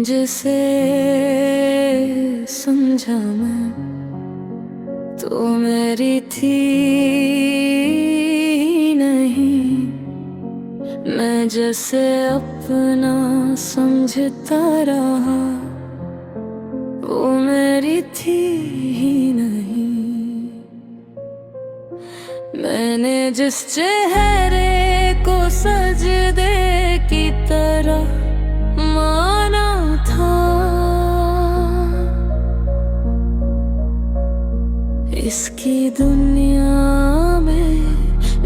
जिसे समझा मैं तो मेरी थी नहीं। मैं जैसे अपना समझता रहा वो मेरी थी ही नहीं। मैंने जिस चेहरे को सजदे की तरह माना था, इसकी दुनिया में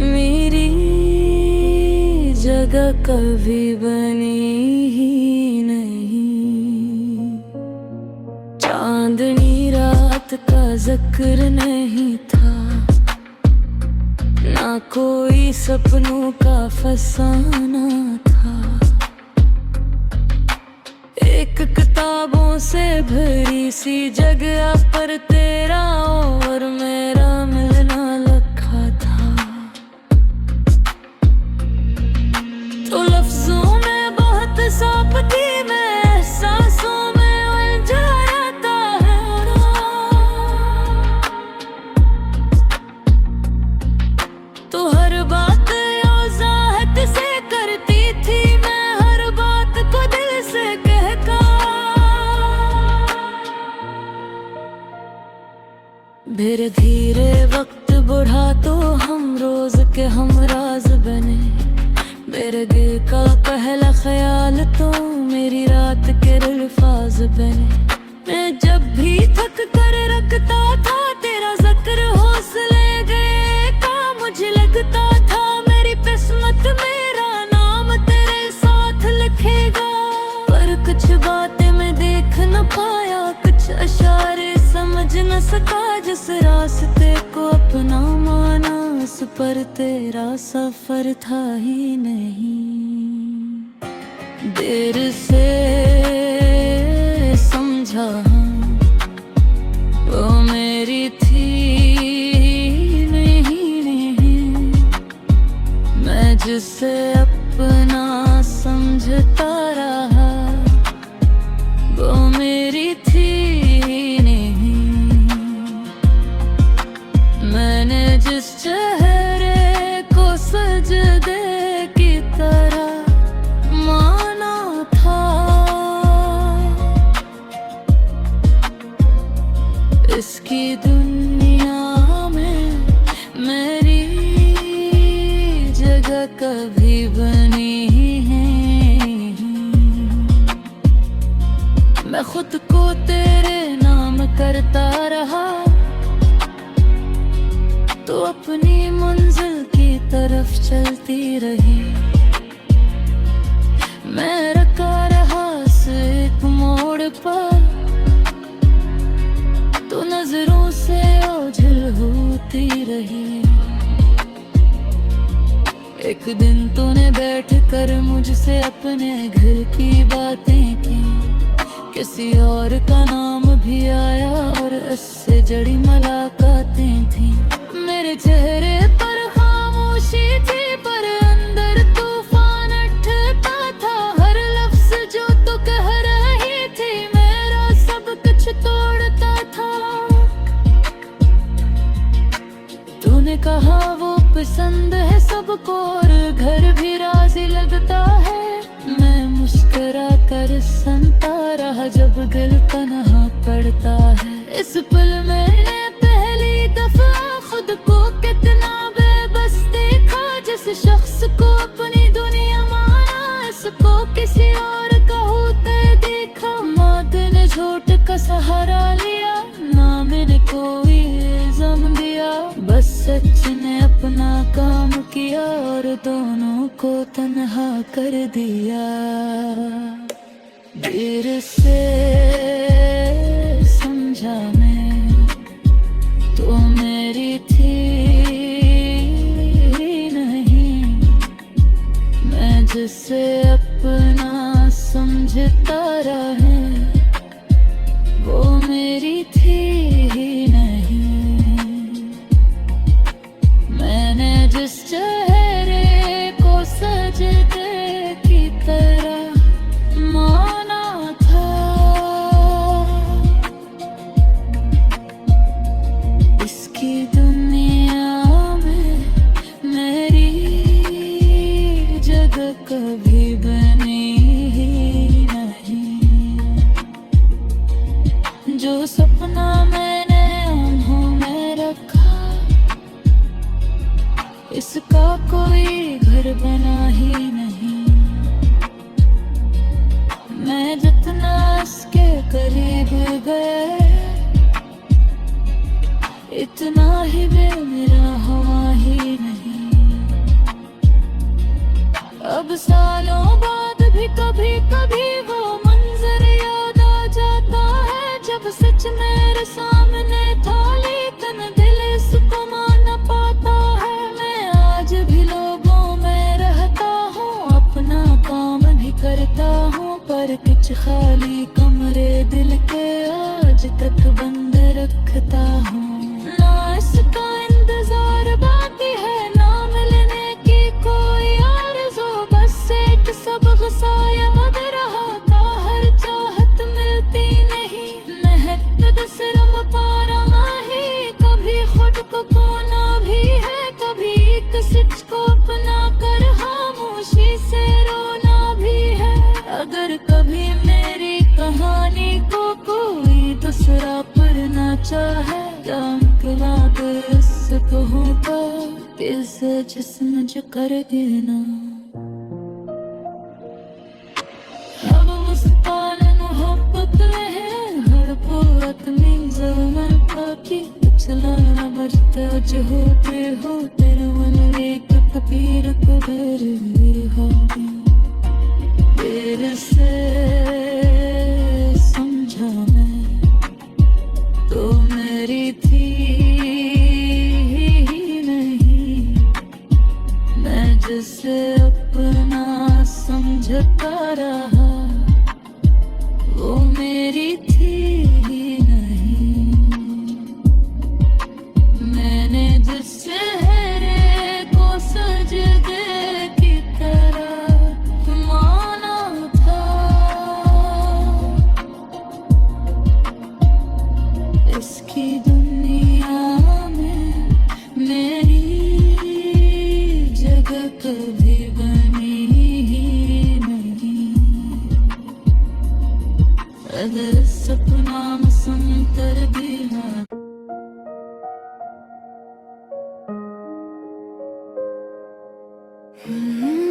मेरी जगह कभी बनी ही नहीं। चांदनी रात का जिक्र नहीं था, ना कोई सपनों का फसाना था। एक किताबों से भरी सी जगह पर तेरा और मेरा मिलना लिखा था। तो लफ्जों में बहुत सापती मैं एहसासों में उलझा रहता है। तो हर बात वजाहत से करती थी मैं, हर बात को दिल से कहता। धीरे धीरे वक्त बढ़ा तो हम रोज के हमराज बने। मेरे दिल का पहला ख्याल तो मेरी रात के अल्फाज बने। मैं जब भी थक कर रखता था तेरा जिक्र हौसले गए का, मुझे लगता था मेरी किस्मत मेरा नाम तेरे साथ लिखेगा। पर कुछ बातें मैं देख न पाया, कुछ इशारे समझ न सका। जिस रास्ते को अपना माना उस पर तेरा सफर था ही नहीं। देर से समझा वो मेरी थी नहीं। मैं जिसे अपना समझता रहा वो मेरी थी नहीं। मैंने जिस चेहरे को सजदे की तरह माना था, इसकी दुनिया में मेरी जगह कभी बनी है। मैं खुद को तेरे नाम करता रहा तो अपनी मंजिल की तरफ चलती रही। मैं रुका रहा एक मोड़ पर तो नजरों से ओझल होती रही। एक दिन तूने बैठ कर मुझसे अपने घर की बातें की, किसी और का नाम भी आया और इससे जड़ी मुलाकातें थी। मेरे चेहरे पर खामोशी थी पर अंदर तूफान उठता था। हर लफ्ज जो तू कह रही थी मेरा सब कुछ तोड़ता था। तूने कहा वो पसंद है सबको और घर भी राजी लगता है। मैं मुस्कुरा कर सुनता रहा जब दिल तन्हा पड़ता है। इस पल मैंने पहली दफा खुद को कितना बेबस देखा। जिस शख्स को अपनी दुनिया माना इसको किसी और का होते देखा। मौत ने झूठ का सहारा लिया, ना मैंने कोई इल्जाम दिया। बस सच ने अपना काम किया और दोनों को तन्हा कर दिया। देर से समझा मैं तो मेरी थी नहीं। मैं जिसे अपना समझता रहा वो मेरी थी ही नहीं। मैंने जिस चेहरे को सजदे की तरह माना था का कोई घर बना ही नहीं। मैं जितना इसके करीब गए, इतना ही मेरा हवा ही नहीं। अब सालों बाद भी कभी कभी वो मंजर याद आ जाता है, जब सच मेरे सामने था लेकिन दिल इसको मान पाता है। मैं आज भी लोगों में रहता हूँ, अपना काम भी करता हूँ, पर कुछ खाली कमरे दिल के आज तक बंद रखता हूँ। ना इसका इंतजार बाकी है, ना मिलने की कोई आरज़ू, बस एक सबक सा याद रहा था, हर चाहत मिलती नहीं। महक सिर्फ पारा ही, कभी खुद को खोना भी है, कभी एक सच को अपना कर खामोशी से रोना भी है। अगर कभी मेरी कहानी को कोई दूसरा पढ़ना चाहे, इसको होगा दिल से जिस्म जो कर देना। अब मुस्कान मोहब्बत में है, हर पूरत में ज़मान बाकी पिछला न बचता जो होते हो तेरे मन एक कबीर को भर हो। तेरे से समझा मैं तो मेरी थी नहीं, मैं जिसे अपना समझता रहा वो मेरी थी ही नहीं। मैंने जिस चेहरे को सजदे की तरह माना था, इसकी दुनिया में मेरी जगह कभी बनी ही नहीं। अगर सपना मसंतर भी ना Mm-hmm.